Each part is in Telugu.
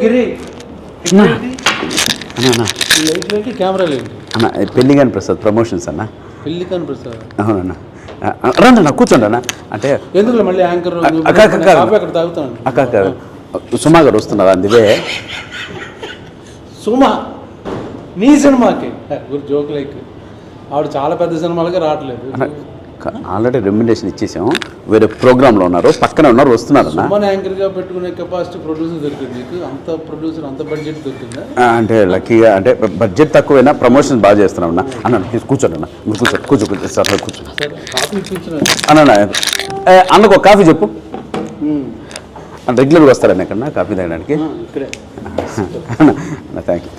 గిరి కెమెరా లేదు అన్న పెళ్లిగాని ప్రసాద్ ప్రమోషన్స్ అన్న. పెళ్లికాని ప్రసాద్ అవునన్నా రండి అన్న కూర్చోండి అన్న. అంటే ఎందుకు మళ్ళీ యాంకర్ అక్కడ తాగుతాను. అక్క సుమా గారు వస్తున్నారు అందుకే. సుమా నీ సినిమాకి జోక్ లైక్ ఆవిడ చాలా పెద్ద సినిమాలకి రావట్లేదు. ఆల్రెడీ రెమ్యునరేషన్ ఇచ్చేసాం, వేరే ప్రోగ్రాంలో ఉన్నారు, పక్కనే ఉన్నారు, వస్తున్నారు. సుమన్ యాంకర్గా పెట్టుకునే కెపాసిటీ ప్రొడ్యూసర్ దొరికింది నీకు? అంత ప్రొడ్యూసర్ అంత బడ్జెట్ దొరికిందా? అంటే లక్కీగా అంటే బడ్జెట్ తక్కువైనా ప్రమోషన్ బాగా చేస్తున్నాం అన్న. అన్న కూర్చోండి అన్న, కూర్చో సార్ కూర్చో కాఫీ ఇప్పించిన అన్న. అన్నకు ఒక కాఫీ చెప్పు. రెగ్యులర్గా వస్తారన్న ఇక్కడ కాఫీ తాగడానికి? ఇక్కడే.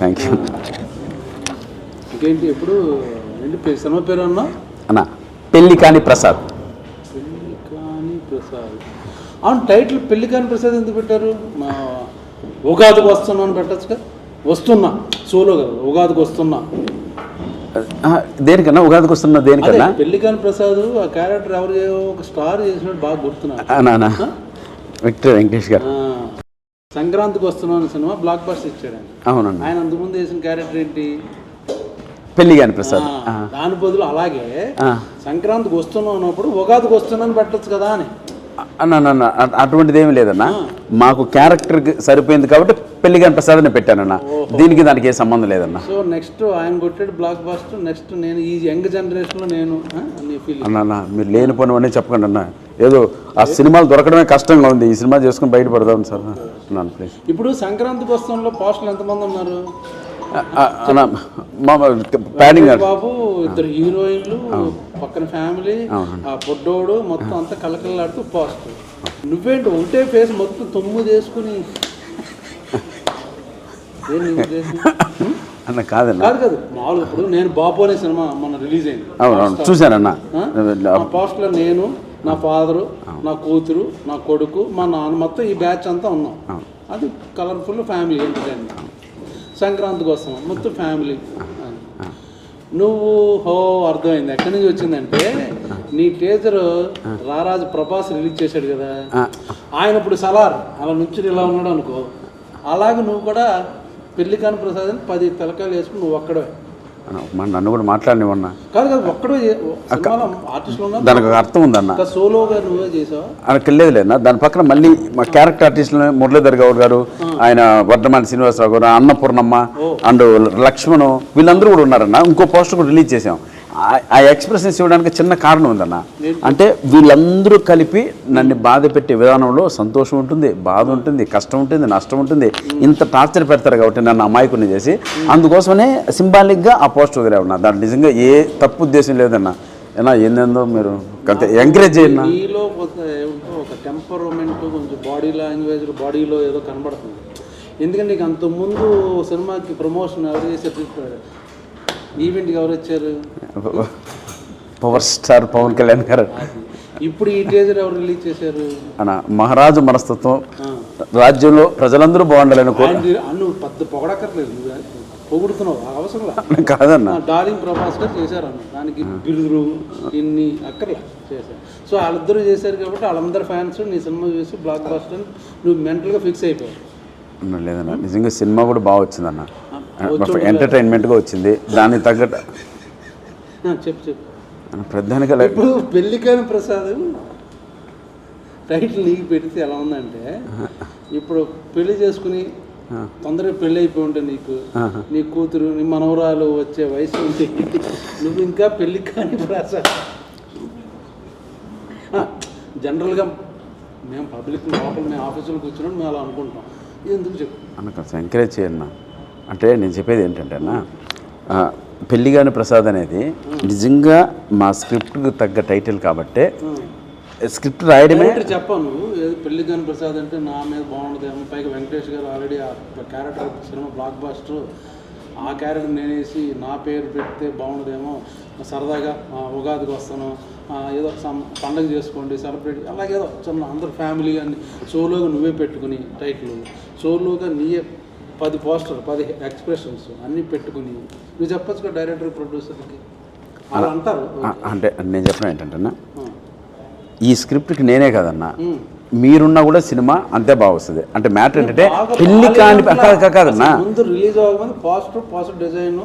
Thank you. ఇంకేంటి ఎప్పుడు ఏంటి సినిమా పేరు అన్నా? అన్న పెళ్లికాని ప్రసాద్. పెళ్లికాని ప్రసాద్. అవును, టైటిల్ పెళ్లికాని ప్రసాద్ ఎందుకు పెట్టారు? మా ఉగాదికి వస్తున్నా అని పెట్టచ్చుగా. వస్తున్నా సోలో కదా, ఉగాదికి వస్తున్నా. దేనికన్నా ఉగాదికి వస్తున్నా? దేనికన్నా పెళ్లికాని ప్రసాద్ ఆ క్యారెక్టర్ ఎవరు ఒక స్టార్ చేసినట్టు బాగా గుర్తున్నా. విక్టర్ వెంకటేష్ గారు సంక్రాంతికి వస్తున్నాను సినిమా బ్లాక్ బస్టర్ ఇచ్చాడు ఆయన. అవునండి. ఆయన అంతకుముందు వేసిన క్యారెక్టర్ ఏంటి? పెళ్లిగాని ప్రసాద్. దాని బదులు అలాగే సంక్రాంతికి వస్తున్నాం అన్నప్పుడు ఉగాదికి వస్తున్నాను పెట్టచ్చు కదా అని. అన్న అటువంటిది ఏమి లేదన్న, మాకు క్యారెక్టర్కి సరిపోయింది కాబట్టి పెళ్లిగాని ప్రసాద్ అని పెట్టానన్న. దీనికి దానికి ఏ సంబంధం లేదన్న. సో నెక్స్ట్ ఆయన కొట్టాడు బ్లాక్ బస్టర్, నెక్స్ట్ నేను ఈ యంగ్ జనరేషన్లో నేను అన్న మీరు లేని పని అన్నీ చెప్పకండి అన్న. ఏదో ఆ సినిమాలు దొరకడమే కష్టంగా ఉంది, ఈ సినిమా చేసుకుని బయటపడదాం సార్ అన్నాను ప్లీజ్. ఇప్పుడు సంక్రాంతికి వస్తాంలో పోస్టులు ఎంతమంది ఉన్నారు? బాబు, ఇద్దరు హీరోయిన్లు, పక్కన ఫ్యామిలీ, ఆ పొడ్డోడు, మొత్తం అంతా కలకలాడుతూ పోస్టర్. నువ్వేంటి ఒకటే ఫేస్ మొత్తం 9 వేసుకుని అన్న కాదన్న. కాదు మామూలుగా ఇప్పుడు నేను బాబు అనే సినిమా మన రిలీజ్ అయింది. అవును చూశానన్న. పోస్ట్లో నేను, నా ఫాదరు, నా కూతురు, నా కొడుకు, మా నాన్న, మొత్తం ఈ బ్యాచ్ అంతా ఉన్నాం. అది కలర్ఫుల్ ఫ్యామిలీ ఎంటర్టైన్మెంట్. సంక్రాంతికి వస్తాం మొత్తం ఫ్యామిలీ. నువ్వు అర్థమైంది ఎక్కడి నుంచి వచ్చిందంటే, నీ టీజర్ రారాజు ప్రభాస్ రిలీజ్ చేశాడు కదా, ఆయన ఇప్పుడు సలార్ అలా నుంచి ఇలా ఉన్నాడు అనుకో, అలాగే నువ్వు కూడా పెళ్లికాని ప్రసాద్ అని 10 తలకాయలు వేసుకుని నువ్వు ఒక్కడే. నన్ను కూడా మాట్లాడినవన్నా కాదు ఒక్కడే ఆర్టిస్టులు ఉన్నా దానికి అర్థం ఉందన్న. సోలోగా నువ్వే చేసావా? లేదు లేదన్నా. దాని పక్కన మళ్ళీ మా క్యారెక్టర్ ఆర్టిస్టులు మురళీధర్ గౌడ్ గారు, ఆయన వర్ధమాన శ్రీనివాసరావు గారు, అన్నపూర్ణమ్మ అండ్ లక్ష్మణ్, వీళ్ళందరూ కూడా ఉన్నారన్న. ఇంకో పోస్టర్ కూడా రిలీజ్ చేసాం. ఆ ఎక్స్ప్రెషన్స్ ఇవ్వడానికి చిన్న కారణం ఉందన్న. అంటే వీళ్ళందరూ కలిపి నన్ను బాధ పెట్టే విధానంలో సంతోషం ఉంటుంది, బాధ ఉంటుంది, కష్టం ఉంటుంది, నష్టం ఉంటుంది. ఇంత టార్చర్ పెడతారు కాబట్టి నన్ను అమాయకుని చేసి, అందుకోసమనే సింబాలిక్గా ఆ పోస్టర్ వదిలే ఉన్నా. దాంట్లో నిజంగా ఏ తప్పు ఉద్దేశం లేదన్న. ఏనా ఏందేందో మీరు ఎంకరేజ్ చేయండి. నీలో ఒక టెంపరమెంట్, కొంచెం బాడీ లాంగ్వేజ్, బాడీలో ఏదో కనబడుతుంది. ఎందుకంటే నీకు అంతకుముందు సినిమాకి ప్రమోషన్ ఎవరు చేసేట్టు, ఈవెంట్కి ఎవరు వచ్చారు? పవర్ స్టార్ పవన్ కళ్యాణ్ గారు. ఇప్పుడు ఈ టీజర్ ఎవరు రిలీజ్ చేశారు? అన్న మహారాజు మనస్తత్వం, రాజ్యంలో ప్రజలందరూ బాగుండాలని నువ్వు పెద్ద పొగడక్కర్లేదు, పొగుడుతున్నావు అవసరం కాదన్న. డార్లింగ్ ప్రభాస్ గారు చేశారు అన్న, దానికి బిరుదులు ఇన్ని అక్కర్లే చేశారు. సో వాళ్ళిద్దరూ చేశారు కాబట్టి వాళ్ళందరూ ఫ్యాన్స్ నీ సినిమా చూసి బ్లాక్ బస్టర్ నువ్వు మెంటల్గా ఫిక్స్ అయిపోయావు. లేదన్న నిజంగా సినిమా కూడా బాగా వచ్చిందన్న, ఎంటర్టైన్మెంట్గా వచ్చింది. దానికి తగ్గట్టు చెప్పు ప్రధానిగా ఇప్పుడు పెళ్లికాని ప్రసాద్ టైటిల్ నీకు పెడితే ఎలా ఉందంటే, ఇప్పుడు పెళ్లి చేసుకుని తొందరగా పెళ్ళి అయిపోయి ఉంటే నీకు, నీ కూతురు, నీ మనవరాలు వచ్చే వయసు ఉంటే నువ్వు ఇంకా పెళ్లికాని ప్రసాద్. జనరల్గా మేము పబ్లిక్ లోపల మేము ఆఫీసులో కూర్చున్నాం, మేము అలా అనుకుంటాం. ఎందుకు చెప్పు అన్న, ఎంకరేజ్ చేయన్నా. అంటే నేను చెప్పేది ఏంటంటే అన్న, పెళ్లిగాని ప్రసాద్ అనేది నిజంగా మా స్క్రిప్ట్కి తగ్గ టైటిల్ కాబట్టే స్క్రిప్ట్ రాయడమే. చెప్పాను పెళ్లిగాని ప్రసాద్ అంటే నా మీద బాగుండదేమో, పైగా వెంకటేష్ గారు ఆల్రెడీ ఆ క్యారెక్టర్ సినిమా బ్లాక్ బస్టర్, ఆ క్యారెక్టర్ నేనేసి నా పేరు పెడితే బాగుండదేమో, సరదాగా ఉగాదికి వస్తాను, ఏదో పండగ చేసుకోండి సెలబ్రేట్, అలాగేదో చిన్న అందరు ఫ్యామిలీ అని సోలోగా నువ్వే పెట్టుకుని టైటిల్, సోలోగా నీయే 10 పోస్టర్ 10 ఎక్స్ప్రెషన్స్ అన్నీ పెట్టుకుని నువ్వు చెప్పచ్చు కదా డైరెక్టర్ ప్రొడ్యూసర్కి. అలా అంటారు. అంటే నేను చెప్పిన ఏంటంటే ఈ స్క్రిప్ట్కి నేనే కదన్నా, మీరున్నా కూడా సినిమా అంతే బాగా వస్తుంది. అంటే మ్యాటర్ ఏంటంటే బాగా పెళ్లి కాని కాదన్నా, ముందు రిలీజ్ అవ్వకముందు పాజిటివ్ డిజైన్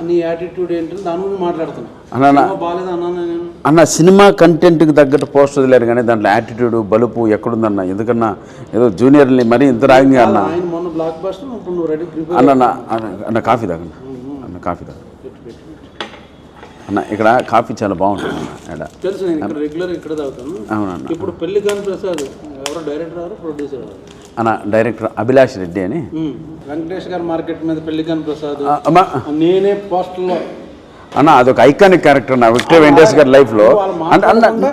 నీ యాటిట్యూడ్ ఏంటి దాని గురించి మాట్లాడుతున్నా. అన్న బాగాలేదు అన్నా నేను అన్న సినిమా కంటెంట్కి తగ్గట్టు పోస్ట్ వదిలేరు కానీ దాంట్లో యాటిట్యూడ్ బలుపు ఎక్కడుందన్న? ఎందుకన్నా ఏదో జూనియర్ని మరీ ఇంత రాగింగ్ అన్న. ఆయన మొన్న బ్లాక్ బస్టర్ ఇప్పుడు నువ్వు రెడీ ప్రిపేర్ అన్న కాఫీ తాగన్న, అన్న కాఫీ తాగ అన్న. ఇక్కడ కాఫీ చాలా బాగుంటుంది అన్న. తెలుసు, నేను ఇక్కడ రెగ్యులర్ ఇక్కడ తాగుతాను. అవునన్న. ఇప్పుడు పెళ్లి కాని ప్రసాద్ ఎవరో డైరెక్టర్ గారు ప్రొడ్యూసర్ గారు అన్న డైరెక్టర్ అభిలాష్ రెడ్డి అని వెంకటేష్ గారు మార్కెట్ మీద పెళ్లి కాని ప్రసాద్ అమ్మా నేనే పోస్టర్లో అన్న అదొక ఐకానిక్ క్యారెక్టర్ నా విక్టర్ వెంకటేష్ గారి లైఫ్లో. అంటే అన్న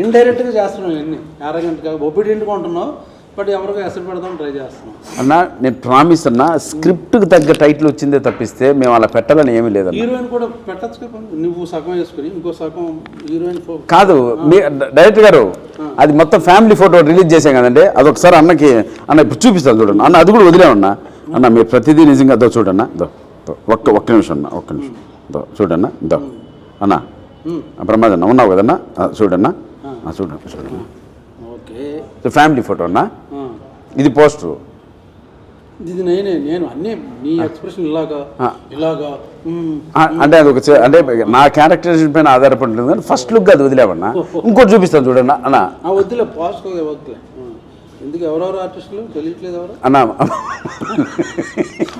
ఇండైరెక్ట్ గా చేస్తున్నావు ఇవన్నీ అరగంట ఒబీడియంట్గా ఉంటున్నావు, బట్ ఎవరికో ఎసరు పెడదాం ట్రై చేస్తున్నాం. అన్న నేను ప్రామిస్ అన్న స్క్రిప్ట్కి తగ్గ టైటిల్ వచ్చిందే తప్పిస్తే మేము అలా పెట్టాలని ఏమీ లేదన్న. హీరోయిన్ కూడా పెట్టచ్చు కదా, నువ్వు సగం వేసుకుని ఇంకో సగం హీరోయిన్ కాదు మీ డైరెక్టర్ గారు, అది మొత్తం ఫ్యామిలీ ఫోటో రిలీజ్ చేసాం కదండి. అదొకసారి అన్నకి అన్న ఇప్పుడు చూపిస్తాను చూడండి అన్న. అది కూడా వదిలేమన్నా అన్న, మీరు ప్రతిదీ నిజంగా అదో చూడన్న దో ఒక్క నిమిషం అన్న, ఒక్క నిమిషం దో చూడన్నా దో అన్న. ప్రమాదన్న ఉన్నావు కదన్నా, చూడన్నా చూడన్నా. ఓకే ఫ్యామిలీ ఫోటో అన్న, ఇది పోస్టరు. ఇది నేను అన్నీ నీ ఎక్స్ప్రెషన్ ఇలాగా అంటే అది ఒక అంటే నా క్యారెక్టరైజేషన్ పైన ఆధారపడి ఉంటుంది కానీ ఫస్ట్ లుక్ అది వదిలేవన్నా. ఇంకోటి చూపిస్తాను చూడన్నా అన్న. వద్దులే పాస్ట్ వద్దులే. ఎందుకు ఎవరెవరు ఆర్టిస్టులు తెలియట్లేదు ఎవరు అన్న?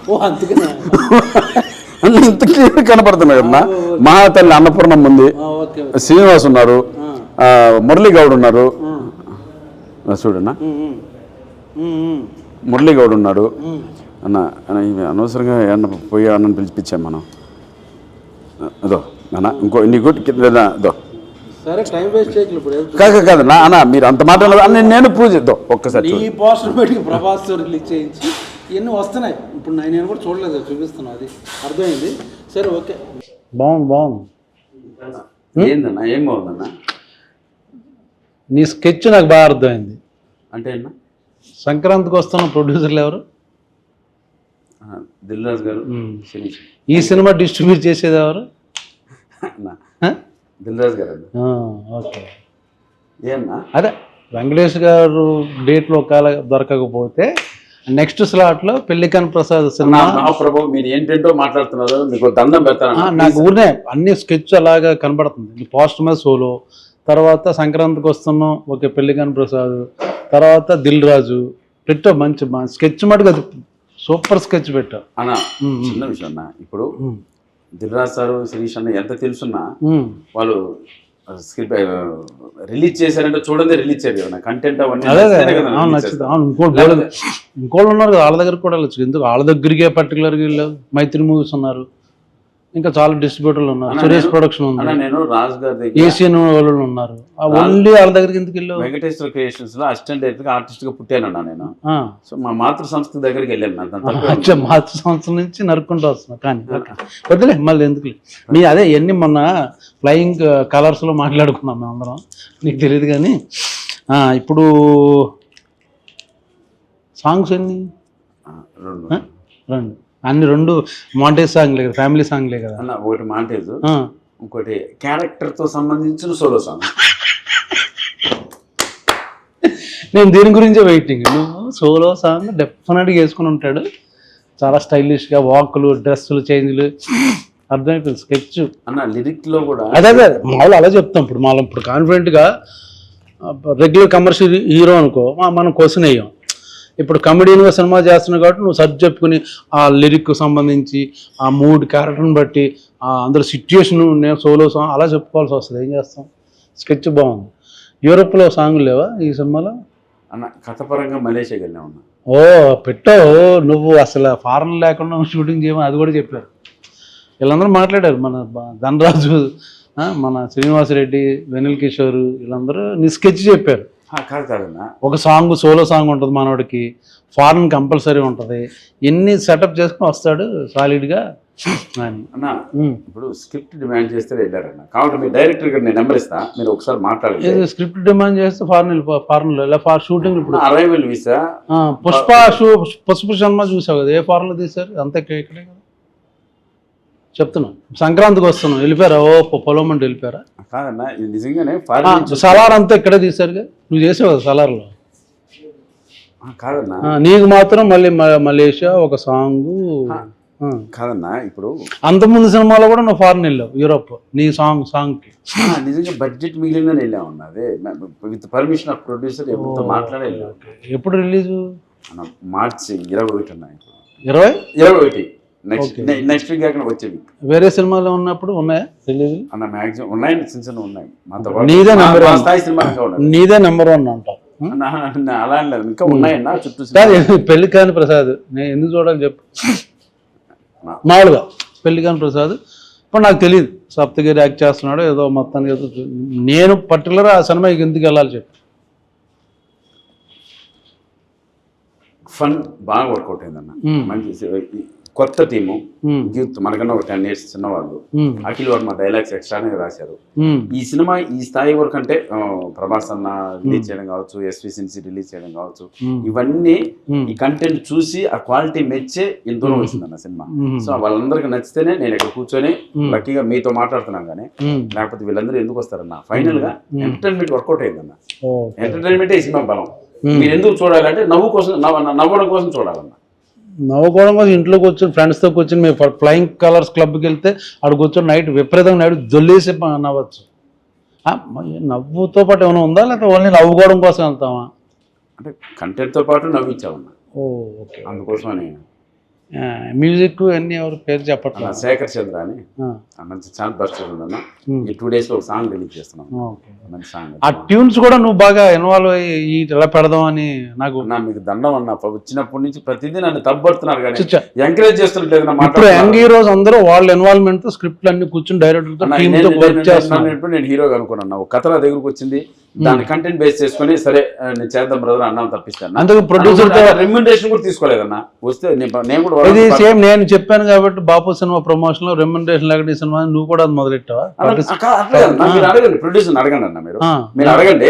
ఓ అందుకనే ఇంత క్లియర్ కనపడుతున్నాయి కదన్నా. మహాతల్లి అన్నపూర్ణం ఉంది, శ్రీనివాస్ ఉన్నారు, మురళీ గౌడ్ ఉన్నారు చూడన్నా, మురళీ గౌడ్ ఉన్నాడు అన్న. అనవసరంగా ఏమన్నా పోయి అన్నని పిలిపించాం మనం. అదో అన్న ఇంకో నీకు దో సరే టైం వేస్ట్ చేయట్లేదు ఇప్పుడు. కాదు నా అన్న మీరు అంత మాట నేను ప్రూవ్ చేద్దాం ఒక్కసారి. ఈ పోస్టర్ పెట్టి ప్రభాస్ రిలీజ్ చేయించి ఇవన్నీ వస్తున్నాయి. ఇప్పుడు నేను కూడా చూడలేదు, చూపిస్తున్నా, అది అర్థమైంది. సరే ఓకే, బాగుంది. ఏందన్నా ఏం బాగుందన్న? నీ స్కెచ్ నాకు బాగా అర్థమైంది. అంటే అన్న సంక్రాంతికి వస్తున్న ప్రొడ్యూసర్లు ఎవరు? దిల్ రాజు గారు. ఈ సినిమా డిస్ట్రిబ్యూట్ చేసేది ఎవరు? దిల్ రాజు గారు. ఓకే, ఏమన్నా అదే వెంకటేష్ గారు డేట్లో ఒకవేళ దొరకకపోతే నెక్స్ట్ స్లాట్లో పెళ్లికాని ప్రసాద్ సినిమా. ప్రభు మీరు ఏంటంటో మాట్లాడుతున్నారు, మీకు దండం పెడతాను. నాకు ఊరినే అన్ని స్కెచ్ అలాగా కనబడుతుంది. పోస్ట్ మీద సోలో, తర్వాత సంక్రాంతికి వస్తున్నాం ఓకే పెళ్లికాని ప్రసాద్, తర్వాత దిల్ రాజు పెట్టావు. మంచి స్కెచ్ మటుకు అది సూపర్ స్కెచ్ పెట్టావు అన్న. చిన్న విషయం అన్న, ఇప్పుడు దిల్ రాజు సారు శిరీష్ అన్న ఎంత తెలుసున్నా వాళ్ళు స్క్రిప్ట్ రిలీజ్ చేశారంటే చూడండి రిలీజ్ చేయరు కదా కంటెంట్ అవన్నీ. నచ్చింది. ఇంకోళ్ళు ఉన్నారు కదా వాళ్ళ దగ్గర కూడా వెళ్ళచ్చు. ఎందుకు వాళ్ళ దగ్గరికే పర్టికులర్గా వెళ్ళావు? మైత్రి మూవీస్ ఉన్నారు, ఇంకా చాలా డిస్ట్రిబ్యూటర్లు ఉన్నారు, సురేష్ ప్రొడక్షన్ ఉంది, నేను రాజు గారి దగ్గర ఏషియన్ వాళ్ళు ఉన్నారు. ఓన్లీ వాళ్ళ దగ్గరికి ఎందుకు వెళ్ళావు? వెంకటేశ్వర క్రియేషన్స్ లో అసిస్టెంట్ డైరెక్టర్ ఆర్టిస్ట్ గా పుట్టానన్నా నేను. సో మా మాతృ సంస్థ దగ్గరికి వెళ్ళాను. మాతృ సంస్థ నుంచి నరుక్కుంటూ వస్తున్నా. కానీ వద్దులే మళ్ళీ ఎందుకు నీ అదే ఎన్ని మొన్న ఫ్లయింగ్ కలర్స్ లో మాట్లాడుకున్నాం మేము అందరం, నీకు తెలియదు. కానీ ఇప్పుడు సాంగ్స్ ఎన్ని? రెండు. అన్ని రెండు మాంటేజ్ సాంగ్లే కదా, ఫ్యామిలీ సాంగ్లే కదా అన్న. ఒకటి మాంటేజ్, ఇంకోటి క్యారెక్టర్ తో సంబంధించిన సోలో సాంగ్. నేను దీని గురించే వెయిటింగ్. నువ్వు సోలో సాంగ్ డెఫినెట్గా వేసుకుని ఉంటాడు, చాలా స్టైలిష్గా వాకులు డ్రెస్సులు చేంజ్లు అర్థమైపోయింది. స్కెచ్ అన్న లిరిక్ లో కూడా అదే మామూలు అలా చెప్తాం. ఇప్పుడు మనం ఇప్పుడు కాన్ఫిడెంట్గా రెగ్యులర్ కమర్షియల్ హీరో అనుకో మనం క్వశ్చన్ వేయం. ఇప్పుడు కమెడీన్గా సినిమా చేస్తున్నావు కాబట్టి నువ్వు సర్చ్ చెప్పుకుని ఆ లిరిక్ సంబంధించి ఆ మూడ్ క్యారెక్టర్ని బట్టి అందులో సిచ్యుయేషన్ నేను సోలో సాంగ్ అలా చెప్పుకోవాల్సి వస్తుంది. ఏం చేస్తాం? స్కెచ్ బాగుంది. యూరోప్లో సాంగ్ లేవా ఈ సినిమాలో? అన్న కథపరంగా మలేషియాకి వెళ్ళా ఉన్నా. ఓ పెట్టావు నువ్వు, అసలు ఫారెన్ లేకుండా షూటింగ్ చేయమని అది కూడా చెప్పారు. వీళ్ళందరూ మాట్లాడారు, మన ధనరాజు, మన శ్రీనివాసరెడ్డి, వెనిల్ కిషోర్, వీళ్ళందరూ నీ స్కెచ్ చెప్పారు. కాదన్నా ఒక సాంగ్ సోలో సాంగ్ ఉంటుంది మనోడికి, ఫారెన్ కంపల్సరీ ఉంటుంది, ఎన్ని సెటప్ చేసుకుని వస్తాడు సాలిడ్గా అని. అన్న ఇప్పుడు స్క్రిప్ట్ డిమాండ్ చేస్తే వెళ్ళారన్న, కాబట్టి మీ డైరెక్టర్ గారు నేను నెంబర్ ఇస్తా, మీరు ఒకసారి మాట్లాడండి. స్క్రిప్ట్ డిమాండ్ చేస్తే ఫారెన్లో ఇలా షూటింగ్. ఇప్పుడు అరైవల్ వీసా పుష్ప సినిమా చూసావు కదా, ఏ ఫారెన్లో తీశారు? అంతే ఇక్కడే కదా చెప్తున్నా. సంక్రాంతికి వస్తున్నాం వెళ్ళిపోయారా? ఓ పొలం అంటే వెళ్ళిపోయారా? కాదన్నా ఇది నిజంగానే సలార్ అంతా ఇక్కడే తీశారుగా, నువ్వు చేసావు కదా సలార్లో. కాదన్నా నీకు మాత్రం మళ్ళీ మలేషియా ఒక సాంగ్. కాదన్నా ఇప్పుడు అంతకుముందు సినిమాలో కూడా నువ్వు ఫారెన్ వెళ్ళావు, యూరోప్, నీ సాంగ్కి. నిజంగా బడ్జెట్ మిగిలిన వెళ్ళామన్నా. అదే విత్ పర్మిషన్ ఆఫ్ ప్రొడ్యూసర్ ఎవరితో మాట్లాడే వెళ్ళాం. ఎప్పుడు రిలీజు? మార్చి 21 అన్నా. 21 నెక్స్ట్ వీక్ అక్కడ వచ్చే వీక్. వేరే సినిమాలో ఉన్నప్పుడు ఉన్నాయా రిలీజ్? అన్న మ్యాక్సిమం ఉన్నాయి, చిన్న ఉన్నాయి. మాతో నీదే నెంబర్ వన్ స్థాయి సినిమా నీదే నెంబర్ వన్ అంటావు. అలా లేదు, ఇంకా ఉన్నాయన్నా చుట్టూ. పెళ్లి కాని ప్రసాద్ నేను ఎందుకు చూడాలి చెప్పు. మామూలుగా పెళ్లి కాని ప్రసాద్ ఇప్పుడు నాకు తెలియదు, సప్తగిరి యాక్ట్ చేస్తున్నాడు ఏదో మొత్తానికి ఏదో. నేను పర్టికులర్ ఆ సినిమాకి ఎందుకు వెళ్ళాలి చెప్పు. ఫన్ బాగా వర్కౌట్ అయిందన్న. మంచి కొత్త టీము, యూత్, మనకన్నా ఒక 10 years చిన్నవాళ్ళు. అఖిల్ వర్మ డైలాగ్స్ ఎక్స్ట్రానే రాశారు. ఈ సినిమా ఈ స్థాయి వరకు అంటే ప్రభాస్ అన్న రిలీజ్ చేయడం కావచ్చు, ఎస్వి సిన్సి రిలీజ్ చేయడం కావచ్చు, ఇవన్నీ ఈ కంటెంట్ చూసి ఆ క్వాలిటీ మెచ్చే ఇంత దూరం వచ్చిందన్న సినిమా. సో వాళ్ళందరికీ నచ్చితేనే నేను ఇక్కడ కూర్చొని లక్కీగా మీతో మాట్లాడుతున్నాను. కానీ లేకపోతే వీళ్ళందరూ ఎందుకు వస్తారన్న? ఫైనల్ గా ఎంటర్టైన్మెంట్ వర్కౌట్ అయిందన్న. ఎంటర్టైన్మెంట్ ఈ సినిమా బలం. మీరు ఎందుకు చూడాలంటే నవ్వు కోసం, నవ్వడం కోసం చూడాలన్న. నవ్వుకోవడం కోసం ఇంట్లోకి వచ్చి ఫ్రెండ్స్తో కూర్చొని మేము ఫ్లయింగ్ కలర్స్ క్లబ్కి వెళ్తే అక్కడికి కూర్చొని నైట్ విపరీతంగా నైట్ జొల్లేసి నవ్వచ్చు. నవ్వుతో పాటు ఏమైనా ఉందా, లేకపోతే ఓన్లీ నవ్వుకోవడం కోసం వెళ్తామా? అంటే కంటెంట్తో పాటు నవ్వించామన్నా. ఓకే, అందుకోసమని. మ్యూజిక్ అన్ని ఎవరు పేరు చెప్పట్లేదు. శేఖర్ చంద్ర అని మంచి ఛాన్స్ బస్ట్ ఉందన్న. ఈ 2 days లో ఒక సాంగ్ రిలీజ్ చేస్తున్నాం. మంచి సాంగ్. ఆ ట్యూన్స్ కూడా నువ్వు బాగా ఇన్వాల్వ్ అయ్యి ఎలా పెడదాం అని నాకు. మీకు దండం అన్న, వచ్చినప్పటి నుంచి ప్రతిదీ నన్ను తప్పడుతున్నారు కానీ ఎంకరేజ్ చేస్తున్నట్లేదు. ఇప్పుడు యంగ్ హీరోస్ అందరూ వాళ్ళ ఇన్వాల్వ్మెంట్ తో స్క్రిప్ట్లు అన్ని కూర్చొని డైరెక్టర్ నేను హీరోగా అనుకున్నాను. ఒక కథ నా దగ్గరకు వచ్చింది, దాని కంటెంట్ బేస్ చేసుకుని సరే నేను చేద్దాం బ్రదర్ అన్నాను తప్పిస్తాను. అందుకు ప్రొడ్యూసర్ రెమ్యునరేషన్ కూడా తీసుకోలేదన్నా. వస్తే నేను కూడా ఇది సేమ్ నేను చెప్పాను కాబట్టి బాపు సినిమా ప్రమోషన్ లో రెమ్యునరేషన్ లేకుండా ఈ సినిమా నువ్వు కూడా మొదలెట్టావా? మీరు అడగండి, ప్రొడ్యూసర్ అడగండి అన్న. మీరు అడగండి,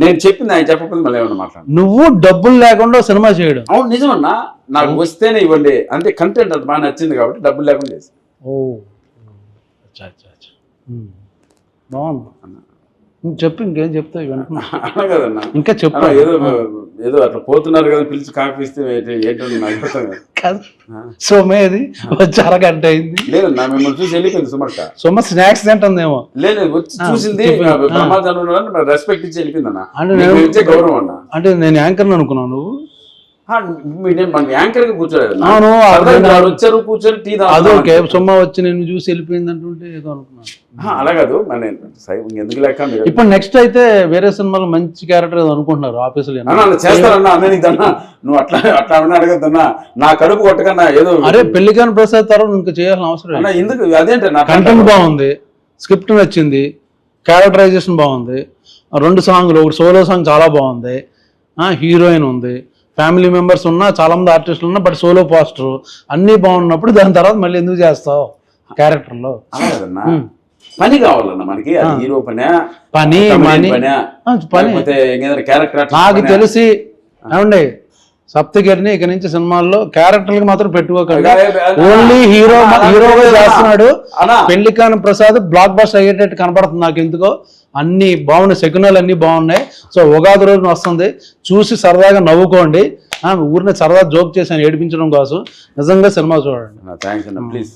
నేను చెప్పింది ఆయన చెప్పకపోతే మళ్ళీ ఏమన్నా మాట్లాడు. నువ్వు డబ్బులు లేకుండా సినిమా చేయడం. అవును నిజమన్నా, నాకు వస్తేనే ఇవ్వండి అంతే. కంటెంట్ అది బాగా నచ్చింది కాబట్టి డబ్బులు లేకుండా చేసి. బాగుంది, చెప్పు. ఇంకేం చెప్తావు అన్నా కదన్నా? ఇంకా చెప్పు. ఏదో అట్లా పోతున్నారు కదా, పిలిచి కాఫీ ఇస్తే ఏంటంటే నాకు అర్థం కాదు. సోమేది వచ్చి అరగంట అయింది. లేదన్నా, మిమ్మల్ని చూసి వెళ్ళిపోయింది సుమక్క. సోమ స్నాక్స్ తింటుందేమో. లేదు వచ్చి చూసింది, రెస్పెక్ట్ ఇచ్చి వెళ్ళిపోయింది అన్న. అంటే గౌరవం అన్న. అంటే నేను యాంకర్ అనుకున్నాను. నువ్వు యాంకర్ గా కూర్చోలేదు. వచ్చారు కూర్చొని టీ అదొకే. సొమ్మ వచ్చి నేను చూసి వెళ్ళిపోయింది అంటుంటే ఏదో అనుకున్నాను. అలా కాదు, ఎందుకు లేక. ఇప్పుడు నెక్స్ట్ అయితే వేరే సినిమాలో మంచి క్యారెక్టర్ అనుకుంటున్నారు ఆఫీసులో. చేస్తారన్నా అన్న, నువ్వు అట్లా అట్లా అడగద్దన్నా. నా కడుపు కొట్టకన్నా ఏదో. అరే పెళ్లికాని ప్రసాద్ తర్వాత ఇంకా చేయాల్సిన అవసరం ఎందుకు? అదేంటే కంటెంట్ బాగుంది, స్క్రిప్ట్ నచ్చింది, క్యారెక్టరైజేషన్ బాగుంది, 2 సాంగ్లు, ఒకటి సోలో సాంగ్ చాలా బాగుంది, హీరోయిన్ ఉంది, ఫ్యామిలీ మెంబర్స్ ఉన్నా, చాలా మంది ఆర్టిస్టులు ఉన్నా, బట్ సోలో పోస్టర్ అన్నీ బాగున్నప్పుడు దాని తర్వాత మళ్ళీ ఎందుకు చేస్తావు క్యారెక్టర్లో? పని కావాలన్నా మనకి. హీరో పని క్యారెక్టర్. నాకు తెలిసి ఏమండి, సప్తగిరిని ఇక నుంచి సినిమాల్లో క్యారెక్టర్కి మాత్రం పెట్టుకోకండి. ఓన్లీ హీరోగా చేస్తున్నాడు. పెళ్లికాని ప్రసాద్ బ్లాక్ బస్టర్ అయ్యేటట్టు కనపడుతుంది నాకు ఎందుకో. అన్ని బాగున్నాయి, శకునాలు అన్ని బాగున్నాయి. సో ఉగాది రోజున వస్తుంది, చూసి సరదాగా నవ్వుకోండి. ఊరిని సరదా జోక్ చేశాను ఏడిపించడం కోసం. నిజంగా సినిమా చూడండి. ప్లీజ్.